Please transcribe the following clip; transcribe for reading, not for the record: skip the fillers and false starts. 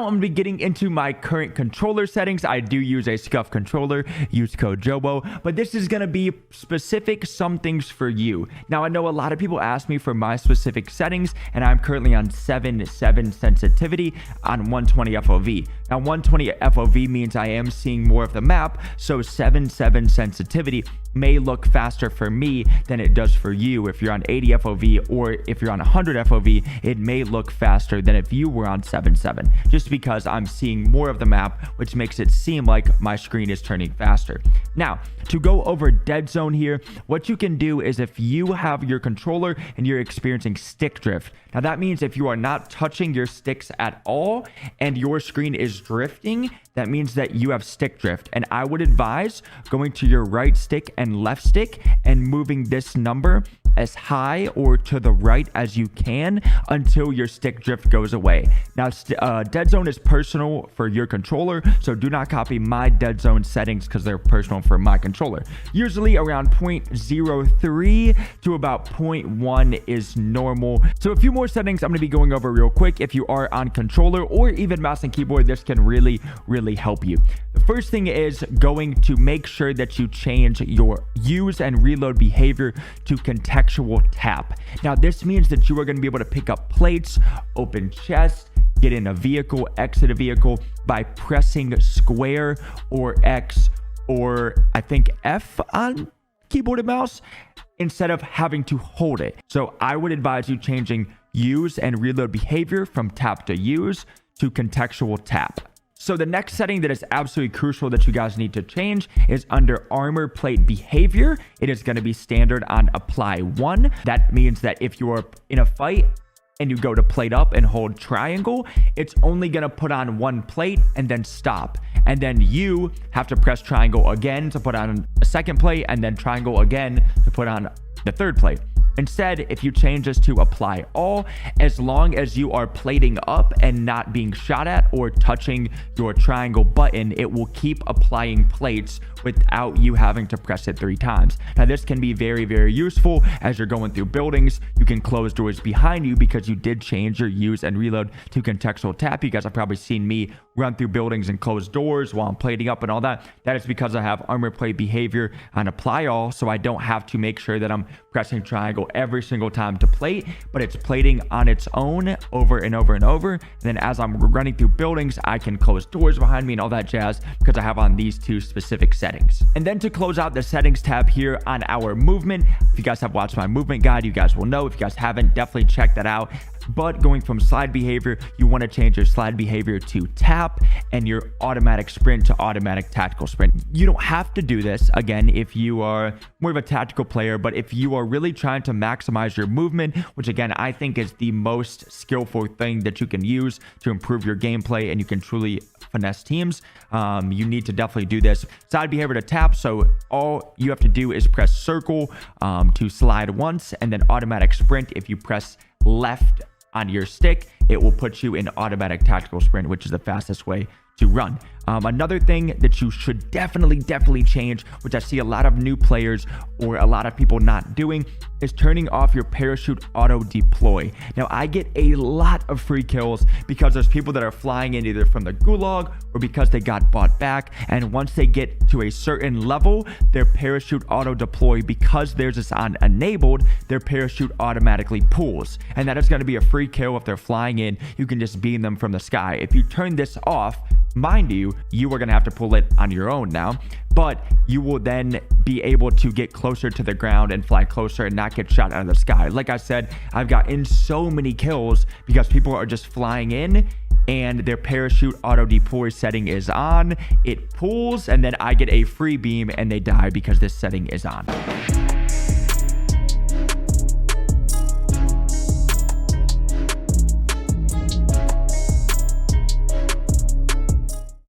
I'm gonna be getting into my current controller settings. I do use a scuff controller, use code JOEWO, but this is gonna be specific some things for you. Now, I know a lot of people ask me for my specific settings, and I'm currently on 7.7 sensitivity on 120 FOV. Now, 120 FOV means I am seeing more of the map, so 7.7 sensitivity may look faster for me than it does for you. If you're on 80 FOV or if you're on 100 FOV, it may look faster than if you were on 7.7, just because I'm seeing more of the map, which makes it seem like my screen is turning faster. Now, to go over dead zone here, what you can do is if you have your controller and you're experiencing stick drift, now that means if you are not touching your sticks at all and your screen is drifting, that means that you have stick drift. And I would advise going to your right stick and left stick and moving this number as high or to the right as you can until your stick drift goes away. Now, dead zone is personal for your controller, so do not copy my dead zone settings because they're personal for my controller. Usually around 0.03 to about 0.1 is normal. So a few more settings I'm going to be going over real quick. If you are on controller or even mouse and keyboard, this can really help you. The first thing is going to make sure that you change your use and reload behavior to contextual tap. Now, this means that you are going to be able to pick up plates, open chests, get in a vehicle, exit a vehicle by pressing square or X or I think F on keyboard and mouse instead of having to hold it. So I would advise you changing use and reload behavior from tap to use to contextual tap. So the next setting that is absolutely crucial that you guys need to change is under armor plate behavior. It is going to be standard on apply 1. That means that if you are in a fight and you go to plate up and hold triangle, it's only going to put on one plate and then stop. And then you have to press triangle again to put on a second plate and then triangle again to put on the third plate. Instead, if you change this to apply all, as long as you are plating up and not being shot at or touching your triangle button, it will keep applying plates without you having to press it 3 times. Now, this can be very useful as you're going through buildings. You can close doors behind you because you did change your use and reload to contextual tap. You guys have probably seen me run through buildings and close doors while I'm plating up and all that. That is because I have armor plate behavior on apply all, so I don't have to make sure that I'm pressing triangle every single time to plate, but it's plating on its own over and over and over. And then as I'm running through buildings, I can close doors behind me and all that jazz because I have on these 2 specific settings. And then to close out the settings tab here on our movement, if you guys have watched my movement guide, you guys will know. If you guys haven't, definitely check that out. But going from slide behavior, you want to change your slide behavior to tap and your automatic sprint to automatic tactical sprint. You don't have to do this, again, if you are more of a tactical player, but if you are really trying to maximize your movement, which again, I think is the most skillful thing that you can use to improve your gameplay and you can truly finesse teams, you need to definitely do this. Slide behavior to tap, so all you have to do is press circle to slide once, and then automatic sprint. If you press left on your stick, it will put you in automatic tactical sprint, which is the fastest way to run. Another thing that you should definitely change, which I see a lot of new players or a lot of people not doing, is turning off your parachute auto deploy. Now, I get a lot of free kills because there's people that are flying in either from the gulag or because they got bought back, and once they get to a certain level, their parachute auto deploy, because theirs is on enabled, their parachute automatically pulls, and that is going to be a free kill. If they're flying in, you can just beam them from the sky. If you turn this off, mind you, you are going to have to pull it on your own now, but you will then be able to get closer to the ground and fly closer and not get shot out of the sky. Like I said, I've gotten so many kills because people are just flying in and their parachute auto deploy setting is on, it pulls, and then I get a free beam and they die because this setting is on.